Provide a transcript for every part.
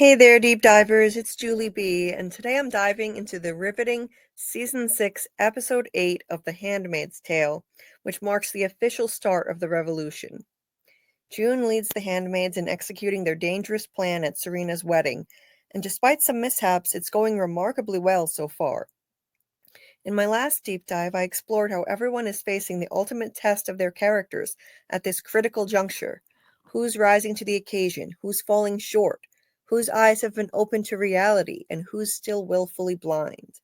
Hey there, deep divers. It's Julie B, and today I'm diving into the riveting Season 6, Episode 8 of The Handmaid's Tale, which marks the official start of the revolution. June leads the handmaids in executing their dangerous plan at Serena's wedding, and despite some mishaps, it's going remarkably well so far. In my last deep dive, I explored how everyone is facing the ultimate test of their characters at this critical juncture. Who's rising to the occasion? Who's falling short? Whose eyes have been opened to reality? And who's still willfully blind?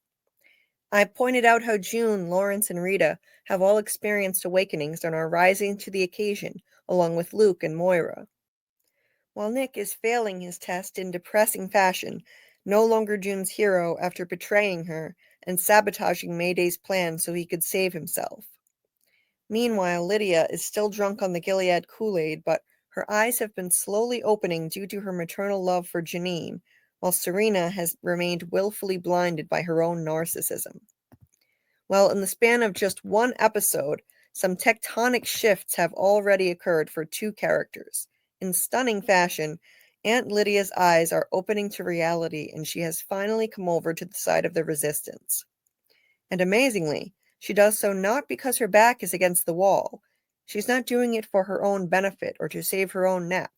I pointed out how June, Lawrence, and Rita have all experienced awakenings and are rising to the occasion, along with Luke and Moira. While Nick is failing his test in depressing fashion, no longer June's hero after betraying her and sabotaging Mayday's plan so he could save himself. Meanwhile, Lydia is still drunk on the Gilead Kool-Aid, but her eyes have been slowly opening due to her maternal love for Janine, while Serena has remained willfully blinded by her own narcissism. Well, in the span of just one episode, some tectonic shifts have already occurred for two characters. In stunning fashion, Aunt Lydia's eyes are opening to reality, and she has finally come over to the side of the resistance. And amazingly, she does so not because her back is against the wall. She's not doing it for her own benefit or to save her own neck.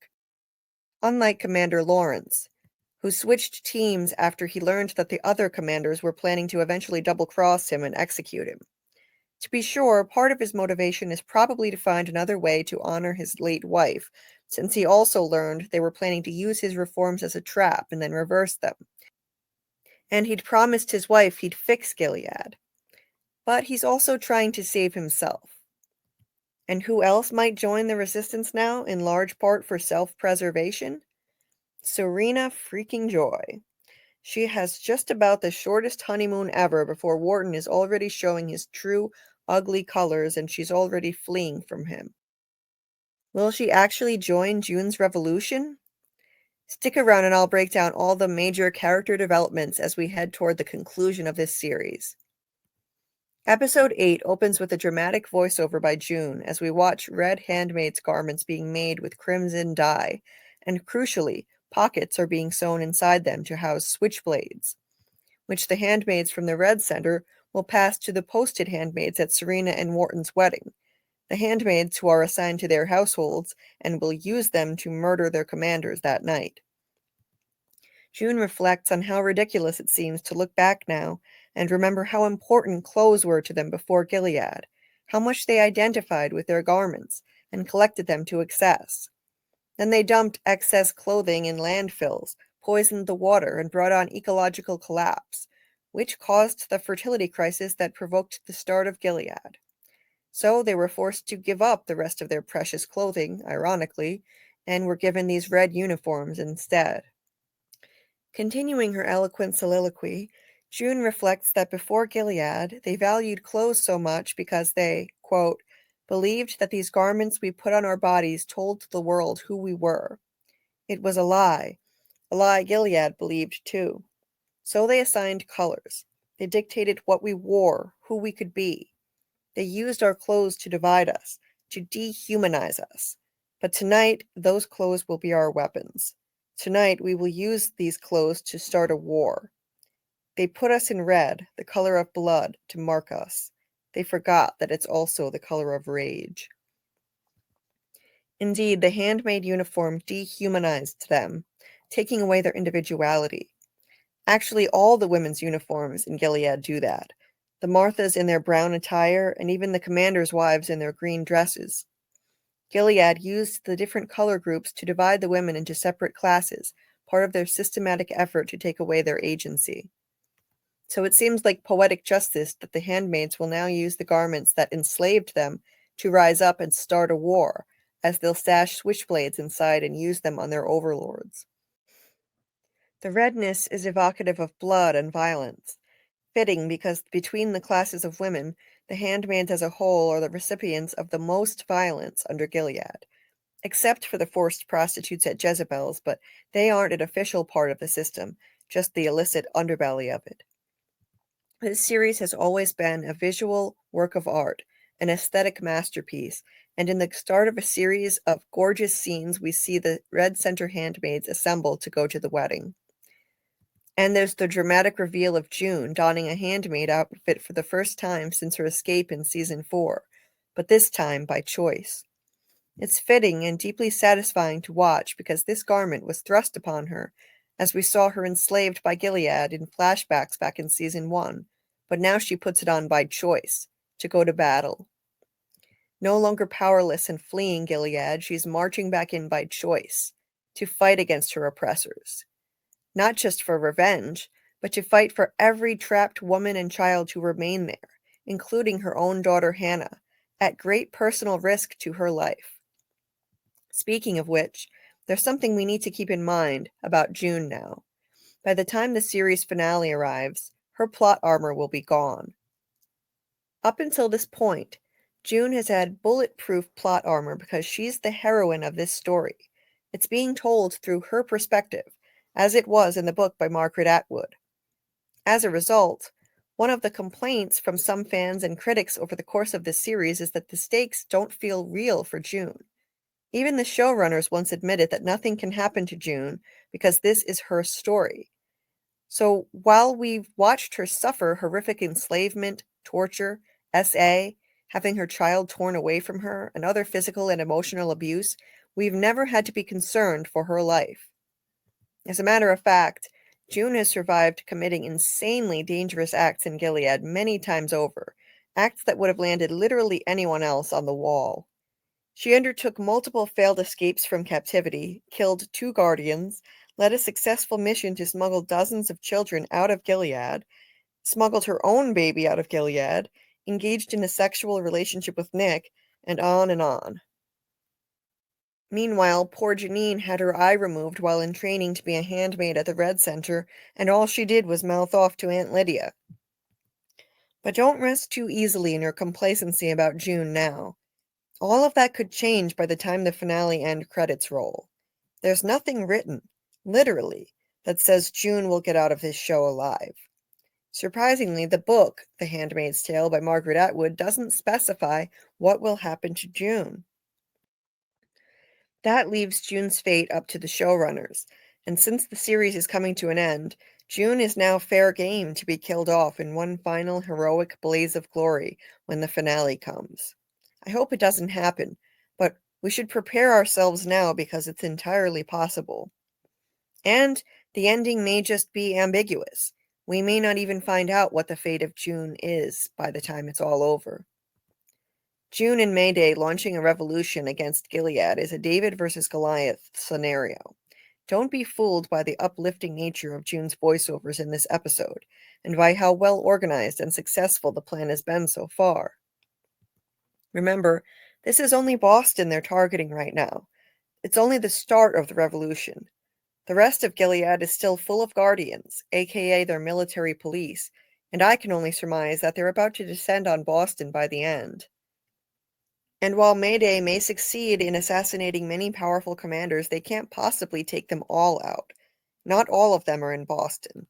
Unlike Commander Lawrence, who switched teams after he learned that the other commanders were planning to eventually double-cross him and execute him. To be sure, part of his motivation is probably to find another way to honor his late wife, since he also learned they were planning to use his reforms as a trap and then reverse them. And he'd promised his wife he'd fix Gilead. But he's also trying to save himself. And who else might join the resistance now, in large part for self-preservation? Serena freaking Joy. She has just about the shortest honeymoon ever before Wharton is already showing his true, ugly colors and she's already fleeing from him. Will she actually join June's revolution? Stick around and I'll break down all the major character developments as we head toward the conclusion of this series. Episode 8 opens with a dramatic voiceover by June as we watch red handmaids' garments being made with crimson dye, and crucially, pockets are being sewn inside them to house switchblades, which the handmaids from the Red Center will pass to the posted handmaids at Serena and Wharton's wedding, the handmaids who are assigned to their households and will use them to murder their commanders that night. June reflects on how ridiculous it seems to look back now and remember how important clothes were to them before Gilead, how much they identified with their garments and collected them to excess. Then they dumped excess clothing in landfills, poisoned the water, and brought on ecological collapse, which caused the fertility crisis that provoked the start of Gilead. So they were forced to give up the rest of their precious clothing, ironically, and were given these red uniforms instead. Continuing her eloquent soliloquy, June reflects that before Gilead, they valued clothes so much because they, quote, believed that these garments we put on our bodies told the world who we were. It was a lie Gilead believed too. So they assigned colors. They dictated what we wore, who we could be. They used our clothes to divide us, to dehumanize us. But tonight, those clothes will be our weapons. Tonight, we will use these clothes to start a war. They put us in red, the color of blood, to mark us. They forgot that it's also the color of rage. Indeed, the handmaid uniform dehumanized them, taking away their individuality. Actually, all the women's uniforms in Gilead do that. The Marthas in their brown attire, and even the commanders' wives in their green dresses. Gilead used the different color groups to divide the women into separate classes, part of their systematic effort to take away their agency. So it seems like poetic justice that the handmaids will now use the garments that enslaved them to rise up and start a war, as they'll stash switchblades inside and use them on their overlords. The redness is evocative of blood and violence, fitting because between the classes of women, the handmaids as a whole are the recipients of the most violence under Gilead, except for the forced prostitutes at Jezebel's, but they aren't an official part of the system, just the illicit underbelly of it. This series has always been a visual work of art, an aesthetic masterpiece, and in the start of a series of gorgeous scenes, we see the Red Center handmaids assemble to go to the wedding. And there's the dramatic reveal of June donning a handmaid outfit for the first time since her escape in season 4, but this time by choice. It's fitting and deeply satisfying to watch because this garment was thrust upon her as we saw her enslaved by Gilead in flashbacks back in season 1, but now she puts it on by choice, to go to battle. No longer powerless and fleeing Gilead, she's marching back in by choice, to fight against her oppressors. Not just for revenge, but to fight for every trapped woman and child who remain there, including her own daughter Hannah, at great personal risk to her life. Speaking of which, there's something we need to keep in mind about June now. By the time the series finale arrives, her plot armor will be gone. Up until this point, June has had bulletproof plot armor because she's the heroine of this story. It's being told through her perspective, as it was in the book by Margaret Atwood. As a result, one of the complaints from some fans and critics over the course of this series is that the stakes don't feel real for June. Even the showrunners once admitted that nothing can happen to June because this is her story. So while we've watched her suffer horrific enslavement, torture, SA, having her child torn away from her, and other physical and emotional abuse, we've never had to be concerned for her life. As a matter of fact, June has survived committing insanely dangerous acts in Gilead many times over, acts that would have landed literally anyone else on the wall. She undertook multiple failed escapes from captivity, killed 2 guardians, led a successful mission to smuggle dozens of children out of Gilead, smuggled her own baby out of Gilead, engaged in a sexual relationship with Nick, and on and on. Meanwhile, poor Janine had her eye removed while in training to be a handmaid at the Red Center, and all she did was mouth off to Aunt Lydia. But don't rest too easily in your complacency about June now. All of that could change by the time the finale end credits roll. There's nothing written, literally, that says June will get out of this show alive. Surprisingly, the book, The Handmaid's Tale by Margaret Atwood, doesn't specify what will happen to June. That leaves June's fate up to the showrunners, and since the series is coming to an end, June is now fair game to be killed off in one final heroic blaze of glory when the finale comes. I hope it doesn't happen, but we should prepare ourselves now because it's entirely possible. And the ending may just be ambiguous. We may not even find out what the fate of June is by the time it's all over. June and Mayday launching a revolution against Gilead is a David versus Goliath scenario. Don't be fooled by the uplifting nature of June's voiceovers in this episode, and by how well organized and successful the plan has been so far. Remember, this is only Boston they're targeting right now. It's only the start of the revolution. The rest of Gilead is still full of guardians, aka their military police, and I can only surmise that they're about to descend on Boston by the end. And while Mayday may succeed in assassinating many powerful commanders, they can't possibly take them all out. Not all of them are in Boston.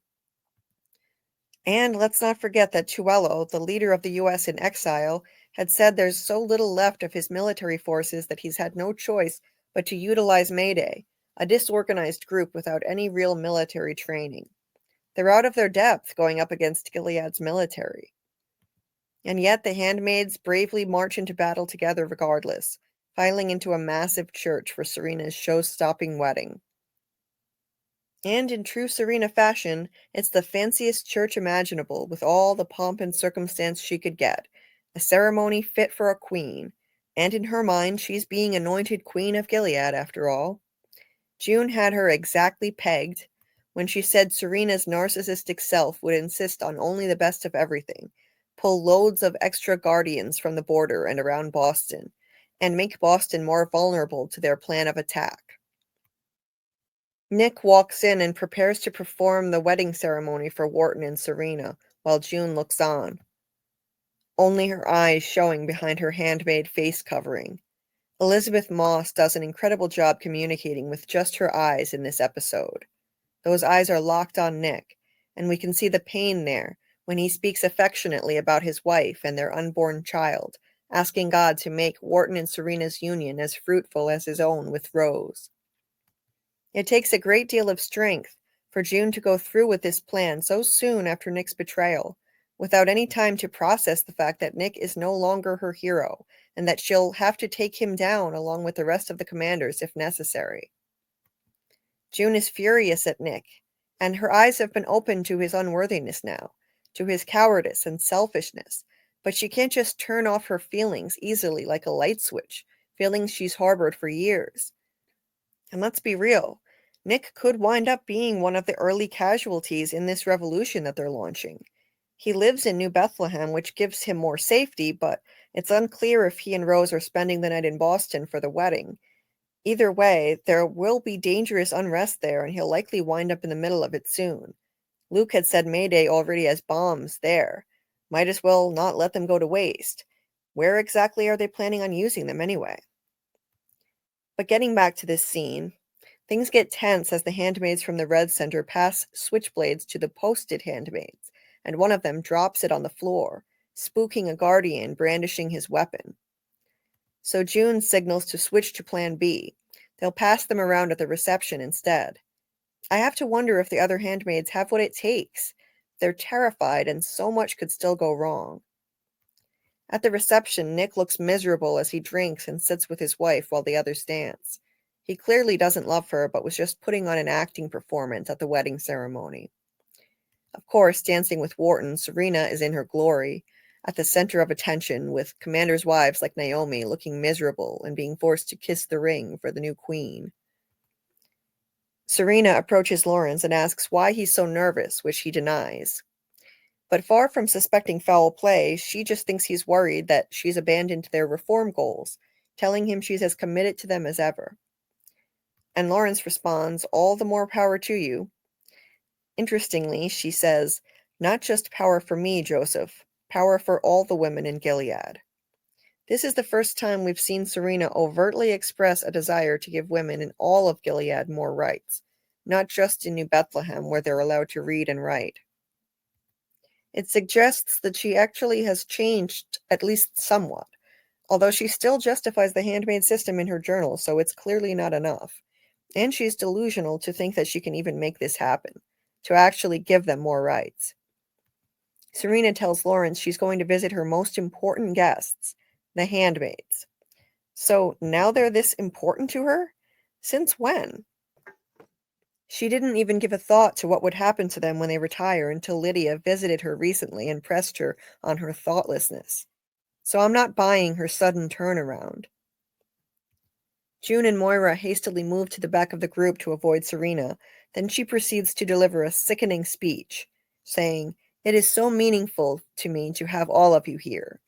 And let's not forget that Tuello, the leader of the U.S. in exile, had said there's so little left of his military forces that he's had no choice but to utilize Mayday, a disorganized group without any real military training. They're out of their depth going up against Gilead's military. And yet the handmaids bravely march into battle together regardless, filing into a massive church for Serena's show-stopping wedding. And in true Serena fashion, it's the fanciest church imaginable, with all the pomp and circumstance she could get, a ceremony fit for a queen, and in her mind she's being anointed Queen of Gilead after all. June had her exactly pegged when she said Serena's narcissistic self would insist on only the best of everything, pull loads of extra guardians from the border and around Boston, and make Boston more vulnerable to their plan of attack. Nick walks in and prepares to perform the wedding ceremony for Wharton and Serena, while June looks on, only her eyes showing behind her handmade face covering. Elizabeth Moss does an incredible job communicating with just her eyes in this episode. Those eyes are locked on Nick, and we can see the pain there when he speaks affectionately about his wife and their unborn child, asking God to make Wharton and Serena's union as fruitful as his own with Rose. It takes a great deal of strength for June to go through with this plan so soon after Nick's betrayal, without any time to process the fact that Nick is no longer her hero, and that she'll have to take him down along with the rest of the commanders if necessary. June is furious at Nick, and her eyes have been opened to his unworthiness now, to his cowardice and selfishness, but she can't just turn off her feelings easily like a light switch, feelings she's harbored for years. And let's be real, Nick could wind up being one of the early casualties in this revolution that they're launching. He lives in New Bethlehem, which gives him more safety, but it's unclear if he and Rose are spending the night in Boston for the wedding. Either way, there will be dangerous unrest there, and he'll likely wind up in the middle of it soon. Luke had said Mayday already has bombs there. Might as well not let them go to waste. Where exactly are they planning on using them anyway? But getting back to this scene, things get tense as the handmaids from the Red Center pass switchblades to the posted handmaids, and one of them drops it on the floor, spooking a guardian brandishing his weapon. So June signals to switch to Plan B. They'll pass them around at the reception instead. I have to wonder if the other handmaids have what it takes. They're terrified, and so much could still go wrong. At the reception, Nick looks miserable as he drinks and sits with his wife while the others dance. He clearly doesn't love her, but was just putting on an acting performance at the wedding ceremony. Of course, dancing with Wharton, Serena is in her glory, at the center of attention, with commanders' wives like Naomi looking miserable and being forced to kiss the ring for the new queen. Serena approaches Lawrence and asks why he's so nervous, which he denies. But far from suspecting foul play, she just thinks he's worried that she's abandoned their reform goals, telling him she's as committed to them as ever. And Lawrence responds, "All the more power to you." Interestingly, she says, "Not just power for me, Joseph, power for all the women in Gilead." This is the first time we've seen Serena overtly express a desire to give women in all of Gilead more rights, not just in New Bethlehem where they're allowed to read and write. It suggests that she actually has changed, at least somewhat, although she still justifies the handmaid system in her journal, so it's clearly not enough. And she's delusional to think that she can even make this happen, to actually give them more rights. Serena tells Lawrence she's going to visit her most important guests, the handmaids. So now they're this important to her? Since when? She didn't even give a thought to what would happen to them when they retire until Lydia visited her recently and pressed her on her thoughtlessness. So I'm not buying her sudden turnaround. June and Moira hastily move to the back of the group to avoid Serena. Then she proceeds to deliver a sickening speech, saying, "It is so meaningful to me to have all of you here."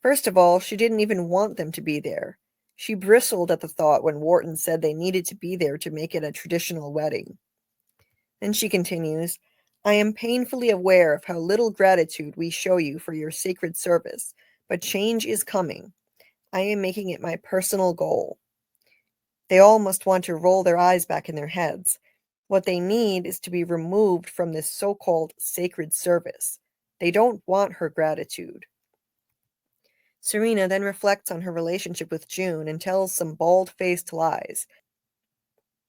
First of all, she didn't even want them to be there. She bristled at the thought when Wharton said they needed to be there to make it a traditional wedding. Then she continues, "I am painfully aware of how little gratitude we show you for your sacred service, but change is coming. I am making it my personal goal." They all must want to roll their eyes back in their heads. What they need is to be removed from this so-called sacred service. They don't want her gratitude. Serena then reflects on her relationship with June and tells some bald-faced lies,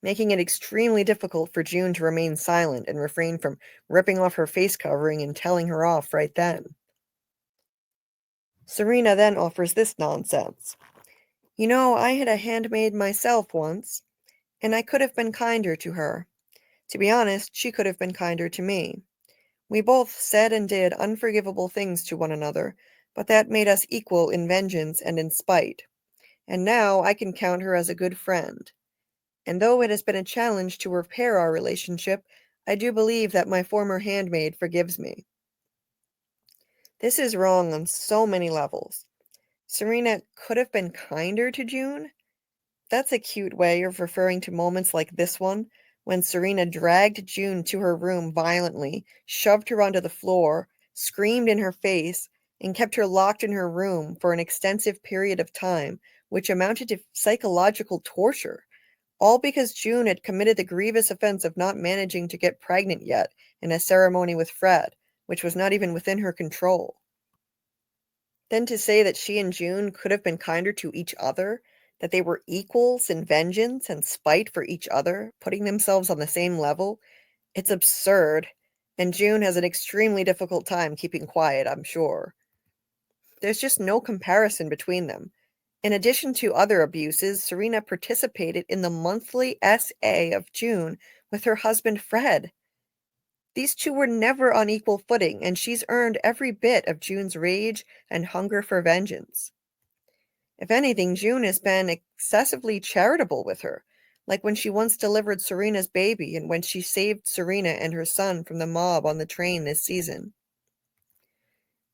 making it extremely difficult for June to remain silent and refrain from ripping off her face covering and telling her off right then. Serena then offers this nonsense. "You know, I had a handmaid myself once, and I could have been kinder to her. To be honest, she could have been kinder to me. We both said and did unforgivable things to one another, but that made us equal in vengeance and in spite. And now I can count her as a good friend. And though it has been a challenge to repair our relationship, I do believe that my former handmaid forgives me." This is wrong on so many levels. Serena could have been kinder to June? That's a cute way of referring to moments like this one, when Serena dragged June to her room violently, shoved her onto the floor, screamed in her face, and kept her locked in her room for an extensive period of time, which amounted to psychological torture, all because June had committed the grievous offense of not managing to get pregnant yet in a ceremony with Fred, which was not even within her control. Then to say that she and June could have been kinder to each other, that they were equals in vengeance and spite for each other, putting themselves on the same level, it's absurd. And June has an extremely difficult time keeping quiet, I'm sure. There's just no comparison between them. In addition to other abuses, Serena participated in the monthly SA of June with her husband Fred. These two were never on equal footing, and she's earned every bit of June's rage and hunger for vengeance. If anything, June has been excessively charitable with her, like when she once delivered Serena's baby and when she saved Serena and her son from the mob on the train this season.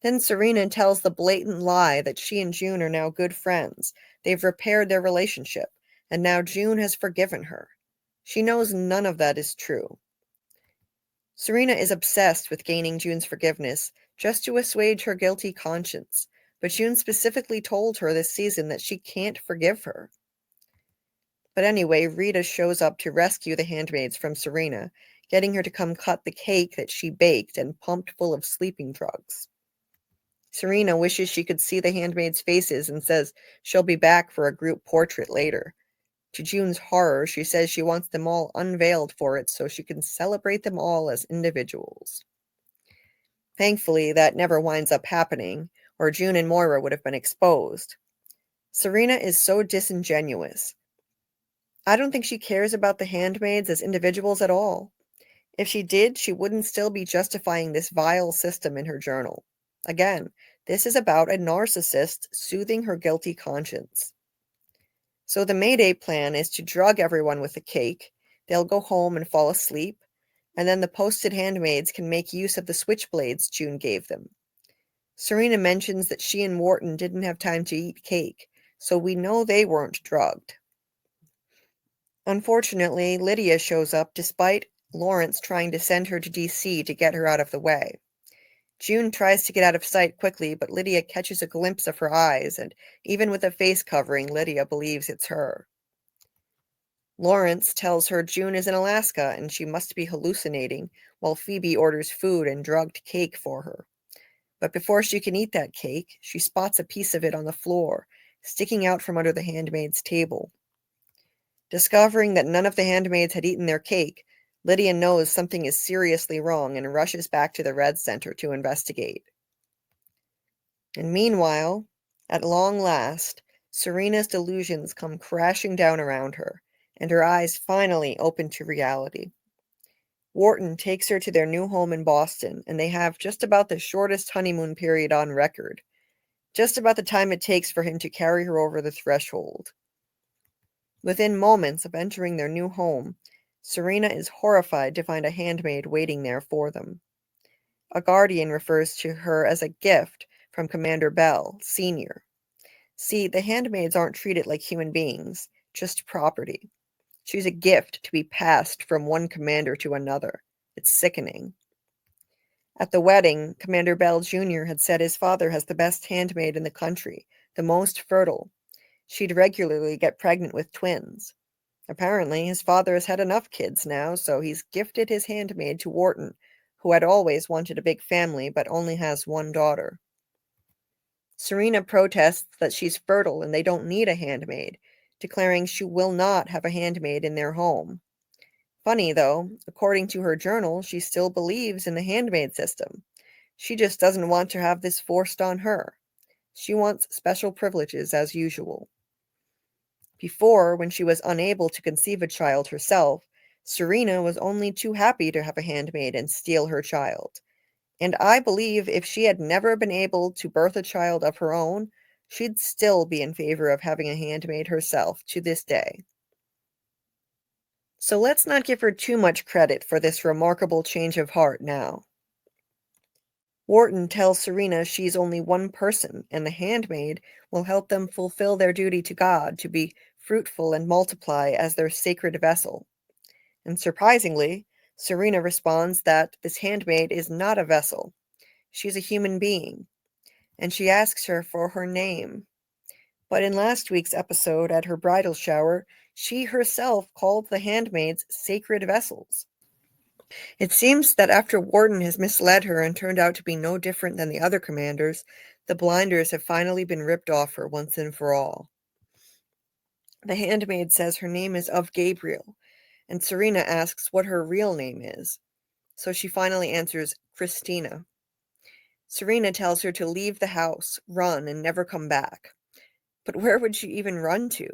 Then Serena tells the blatant lie that she and June are now good friends. They've repaired their relationship, and now June has forgiven her. She knows none of that is true. Serena is obsessed with gaining June's forgiveness just to assuage her guilty conscience, but June specifically told her this season that she can't forgive her. But anyway, Rita shows up to rescue the handmaids from Serena, getting her to come cut the cake that she baked and pumped full of sleeping drugs. Serena wishes she could see the handmaids' faces and says she'll be back for a group portrait later. To June's horror, she says she wants them all unveiled for it so she can celebrate them all as individuals. Thankfully, that never winds up happening, or June and Moira would have been exposed. Serena is so disingenuous. I don't think she cares about the handmaids as individuals at all. If she did, she wouldn't still be justifying this vile system in her journal. Again, this is about a narcissist soothing her guilty conscience. So the Mayday plan is to drug everyone with the cake. They'll go home and fall asleep, and then the posted handmaids can make use of the switchblades June gave them. Serena mentions that she and Wharton didn't have time to eat cake, so we know they weren't drugged. Unfortunately, Lydia shows up despite Lawrence trying to send her to DC to get her out of the way. June tries to get out of sight quickly, but Lydia catches a glimpse of her eyes, and even with a face covering, Lydia believes it's her. Lawrence tells her June is in Alaska and she must be hallucinating, while Phoebe orders food and drugged cake for her. But before she can eat that cake, she spots a piece of it on the floor, sticking out from under the handmaid's table. Discovering that none of the handmaids had eaten their cake, Lydia knows something is seriously wrong and rushes back to the Red Center to investigate. And meanwhile, at long last, Serena's delusions come crashing down around her, and her eyes finally open to reality. Wharton takes her to their new home in Boston, and they have just about the shortest honeymoon period on record, just about the time it takes for him to carry her over the threshold. Within moments of entering their new home, Serena is horrified to find a handmaid waiting there for them. A guardian refers to her as a gift from Commander Bell, Sr. See, the handmaids aren't treated like human beings, just property. She's a gift to be passed from one commander to another. It's sickening. At the wedding, Commander Bell Jr. had said his father has the best handmaid in the country, the most fertile. She'd regularly get pregnant with twins. Apparently, his father has had enough kids now, so he's gifted his handmaid to Wharton, who had always wanted a big family but only has one daughter. Serena protests that she's fertile and they don't need a handmaid, declaring she will not have a handmaid in their home. Funny, though, according to her journal, she still believes in the handmaid system. She just doesn't want to have this forced on her. She wants special privileges as usual. Before, when she was unable to conceive a child herself, Serena was only too happy to have a handmaid and steal her child. And I believe if she had never been able to birth a child of her own, she'd still be in favor of having a handmaid herself to this day. So let's not give her too much credit for this remarkable change of heart now. Wharton tells Serena she's only one person, and the handmaid will help them fulfill their duty to God to be fruitful and multiply as their sacred vessel. And surprisingly, Serena responds that this handmaid is not a vessel. She's a human being, and she asks her for her name. But in last week's episode at her bridal shower, she herself called the handmaids sacred vessels. It seems that after Wharton has misled her and turned out to be no different than the other commanders, the blinders have finally been ripped off her once and for all. The handmaid says her name is of Gabriel, and Serena asks what her real name is. So she finally answers Christina. Serena tells her to leave the house, run, and never come back. But where would she even run to?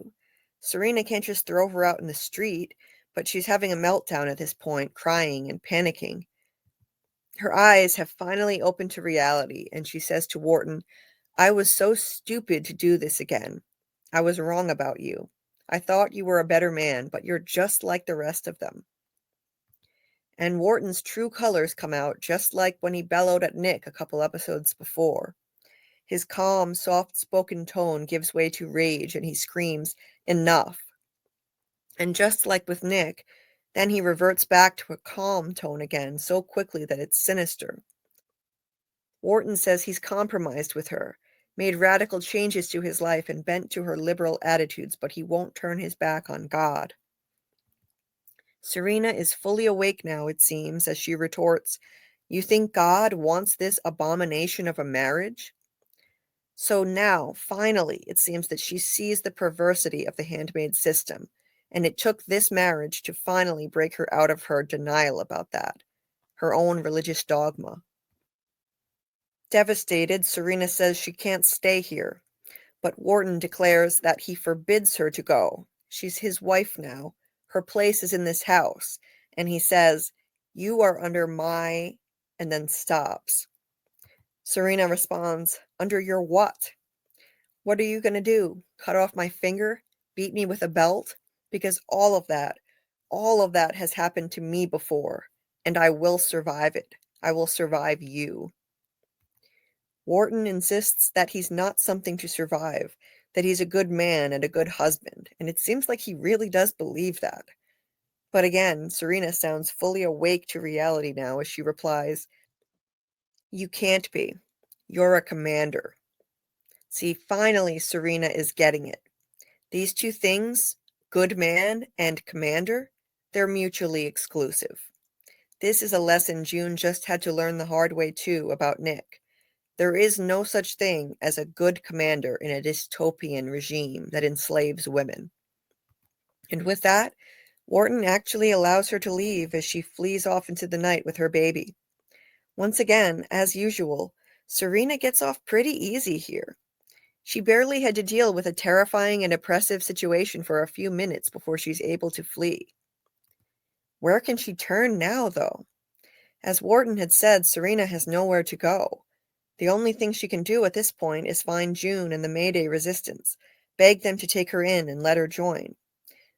Serena can't just throw her out in the street, but she's having a meltdown at this point, crying and panicking. Her eyes have finally opened to reality, and she says to Wharton, "I was so stupid to do this again. I was wrong about you. I thought you were a better man, but you're just like the rest of them." And Wharton's true colors come out, just like when he bellowed at Nick a couple episodes before. His calm, soft-spoken tone gives way to rage, and he screams, "Enough!" And just like with Nick, then he reverts back to a calm tone again so quickly that it's sinister. Wharton says he's compromised with her, made radical changes to his life, and bent to her liberal attitudes, but he won't turn his back on God. Serena is fully awake now, it seems, as she retorts, "You think God wants this abomination of a marriage?" So now, finally, it seems that she sees the perversity of the handmaid system, and it took this marriage to finally break her out of her denial about that, her own religious dogma. Devastated, Serena says she can't stay here, but Wharton declares that he forbids her to go. She's his wife now. Her place is in this house. And he says, "You are under my," and then stops. Serena responds, "Under your what? What are you going to do? Cut off my finger? Beat me with a belt? Because all of that has happened to me before, and I will survive it. I will survive you." Wharton insists that he's not something to survive, that he's a good man and a good husband, and it seems like he really does believe that. But again, Serena sounds fully awake to reality now as she replies, "You can't be. You're a commander." See, finally, Serena is getting it. These two things, good man and commander, they're mutually exclusive. This is a lesson June just had to learn the hard way too about Nick. There is no such thing as a good commander in a dystopian regime that enslaves women. And with that, Wharton actually allows her to leave as she flees off into the night with her baby. Once again, as usual, Serena gets off pretty easy here. She barely had to deal with a terrifying and oppressive situation for a few minutes before she's able to flee. Where can she turn now, though? As Wharton had said, Serena has nowhere to go. The only thing she can do at this point is find June and the Mayday resistance, beg them to take her in and let her join.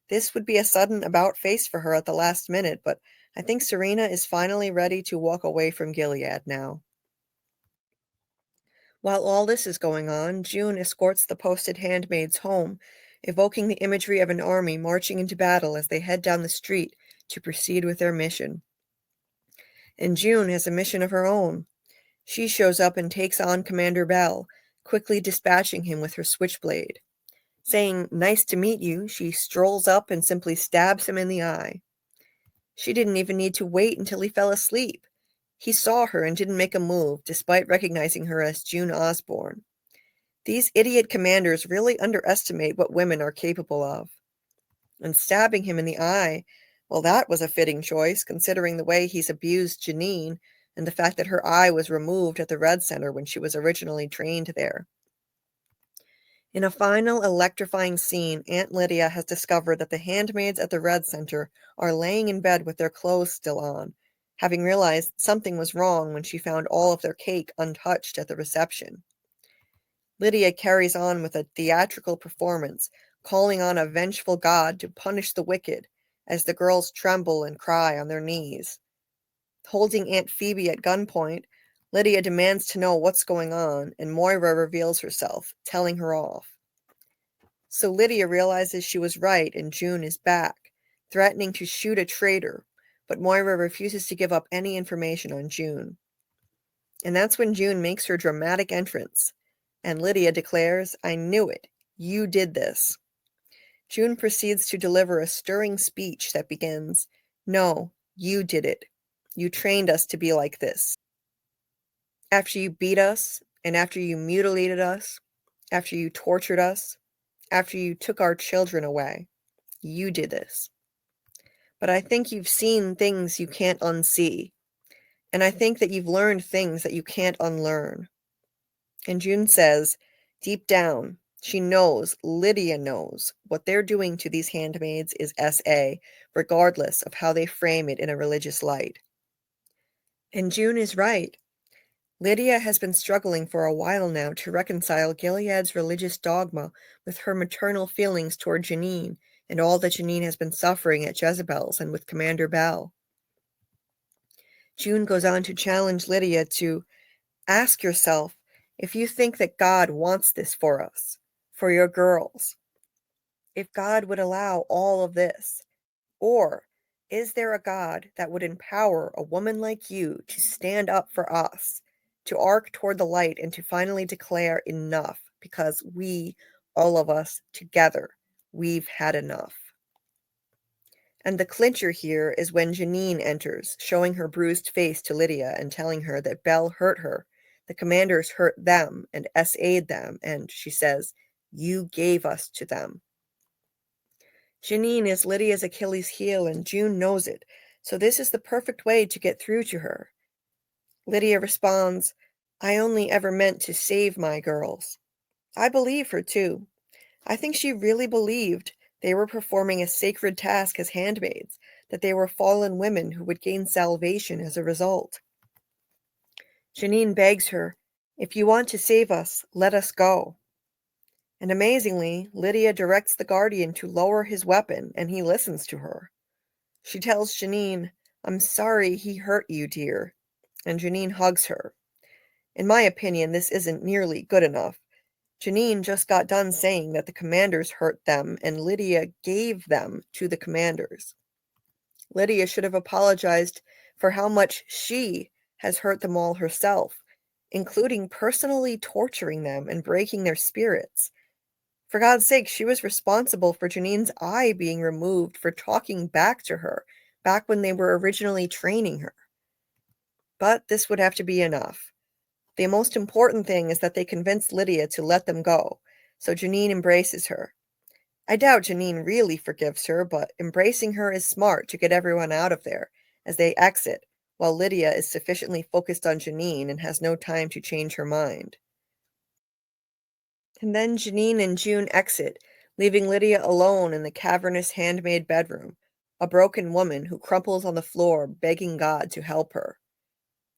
This would be a sudden about-face for her at the last minute, but I think Serena is finally ready to walk away from Gilead now. While all this is going on, June escorts the posted handmaids home, evoking the imagery of an army marching into battle as they head down the street to proceed with their mission. And June has a mission of her own. She shows up and takes on Commander Bell, quickly dispatching him with her switchblade. Saying, "Nice to meet you," she strolls up and simply stabs him in the eye. She didn't even need to wait until he fell asleep. He saw her and didn't make a move, despite recognizing her as June Osborne. These idiot commanders really underestimate what women are capable of. And stabbing him in the eye, well, that was a fitting choice, considering the way he's abused Janine and the fact that her eye was removed at the Red Center when she was originally trained there. In a final electrifying scene, Aunt Lydia has discovered that the handmaids at the Red Center are laying in bed with their clothes still on, having realized something was wrong when she found all of their cake untouched at the reception. Lydia carries on with a theatrical performance, calling on a vengeful God to punish the wicked, as the girls tremble and cry on their knees. Holding Aunt Phoebe at gunpoint, Lydia demands to know what's going on, and Moira reveals herself, telling her off. So Lydia realizes she was right and June is back, threatening to shoot a traitor, but Moira refuses to give up any information on June. And that's when June makes her dramatic entrance, and Lydia declares, "I knew it. You did this." June proceeds to deliver a stirring speech that begins, "No, you did it. You trained us to be like this. After you beat us, and after you mutilated us, after you tortured us, after you took our children away, you did this. But I think you've seen things you can't unsee, and I think that you've learned things that you can't unlearn. And June says, deep down, she knows, Lydia knows, what they're doing to these handmaids is SA, regardless of how they frame it in a religious light. And June is right. Lydia has been struggling for a while now to reconcile Gilead's religious dogma with her maternal feelings toward Janine and all that Janine has been suffering at Jezebel's and with Commander Bell. June goes on to challenge Lydia to ask yourself if you think that God wants this for us, for your girls, if God would allow all of this, or is there a God that would empower a woman like you to stand up for us, to arc toward the light and to finally declare enough because we, all of us together, we've had enough. And the clincher here is when Janine enters, showing her bruised face to Lydia and telling her that Bell hurt her. The commanders hurt them and SA'd them, and she says, you gave us to them. Janine is Lydia's Achilles heel, and June knows it, so this is the perfect way to get through to her. Lydia responds, I only ever meant to save my girls. I believe her, too. I think she really believed they were performing a sacred task as handmaids, that they were fallen women who would gain salvation as a result. Janine begs her, if you want to save us, let us go. And amazingly, Lydia directs the guardian to lower his weapon, and he listens to her. She tells Janine, I'm sorry he hurt you, dear. And Janine hugs her. In my opinion, this isn't nearly good enough. Janine just got done saying that the commanders hurt them, and Lydia gave them to the commanders. Lydia should have apologized for how much she has hurt them all herself, including personally torturing them and breaking their spirits. For God's sake, she was responsible for Janine's eye being removed for talking back to her, back when they were originally training her. But this would have to be enough. The most important thing is that they convinced Lydia to let them go, so Janine embraces her. I doubt Janine really forgives her, but embracing her is smart to get everyone out of there as they exit, while Lydia is sufficiently focused on Janine and has no time to change her mind. And then Janine and June exit, leaving Lydia alone in the cavernous handmaid bedroom, a broken woman who crumples on the floor begging God to help her.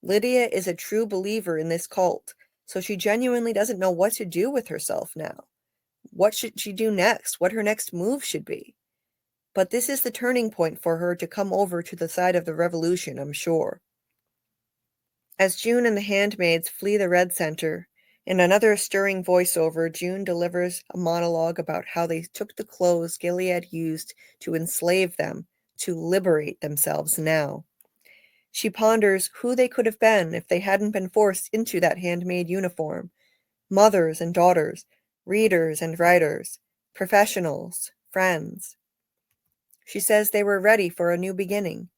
Lydia is a true believer in this cult, so she genuinely doesn't know what to do with herself now. What should she do next? What her next move should be? But this is the turning point for her to come over to the side of the revolution, I'm sure. As June and the handmaids flee the Red Center, in another stirring voiceover, June delivers a monologue about how they took the clothes Gilead used to enslave them to liberate themselves now. She ponders who they could have been if they hadn't been forced into that handmaid uniform. Mothers and daughters, readers and writers, professionals, friends. She says they were ready for a new beginning.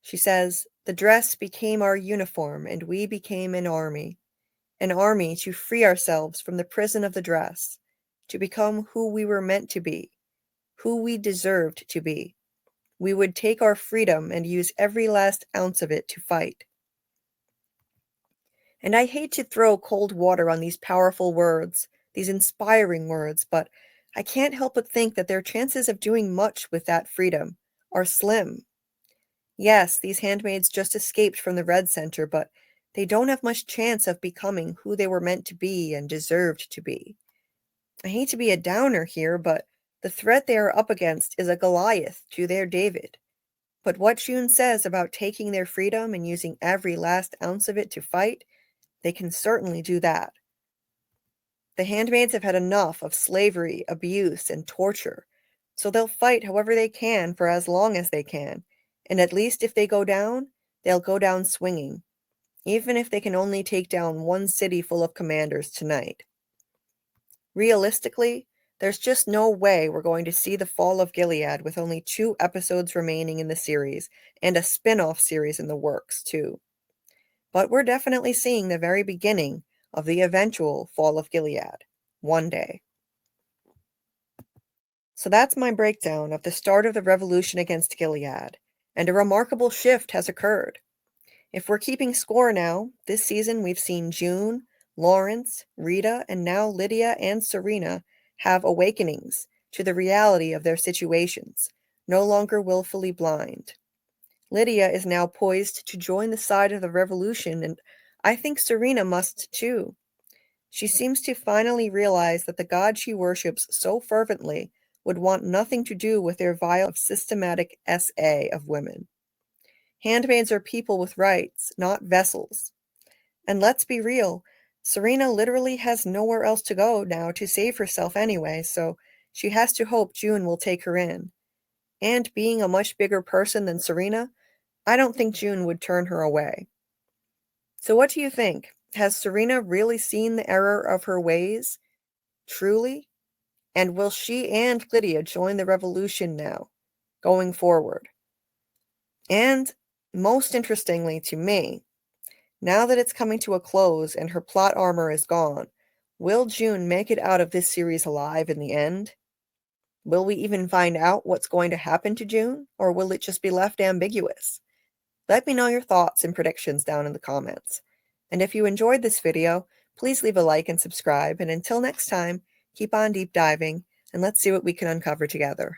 She says, the dress became our uniform and we became an army to free ourselves from the prison of the dress, to become who we were meant to be, who we deserved to be. We would take our freedom and use every last ounce of it to fight. And I hate to throw cold water on these powerful words, these inspiring words, but I can't help but think that their chances of doing much with that freedom are slim. Yes, these handmaids just escaped from the Red Center, but they don't have much chance of becoming who they were meant to be and deserved to be. I hate to be a downer here, but the threat they are up against is a Goliath to their David. But what June says about taking their freedom and using every last ounce of it to fight, they can certainly do that. The handmaids have had enough of slavery, abuse, and torture, so they'll fight however they can for as long as they can, and at least if they go down, they'll go down swinging, even if they can only take down one city full of commanders tonight. Realistically, There's just no way we're going to see the fall of Gilead with only 2 episodes remaining in the series, and a spin-off series in the works, too. But we're definitely seeing the very beginning of the eventual fall of Gilead, one day. So that's my breakdown of the start of the revolution against Gilead, and a remarkable shift has occurred. If we're keeping score now, this season we've seen June, Lawrence, Rita, and now Lydia and Serena have awakenings to the reality of their situations, no longer willfully blind. Lydia is now poised to join the side of the revolution, and I think Serena must too. She seems to finally realize that the God she worships so fervently would want nothing to do with their vile, systematic SA of women. Handmaids are people with rights, not vessels. And let's be real, Serena literally has nowhere else to go now to save herself anyway, so she has to hope June will take her in. And being a much bigger person than Serena, I don't think June would turn her away. So what do you think? Has Serena really seen the error of her ways? Truly? And will she and Lydia join the revolution now, going forward? And, most interestingly to me, now that it's coming to a close and her plot armor is gone, will June make it out of this series alive in the end? Will we even find out what's going to happen to June, or will it just be left ambiguous? Let me know your thoughts and predictions down in the comments. And if you enjoyed this video, please leave a like and subscribe, and until next time, keep on deep diving, and let's see what we can uncover together.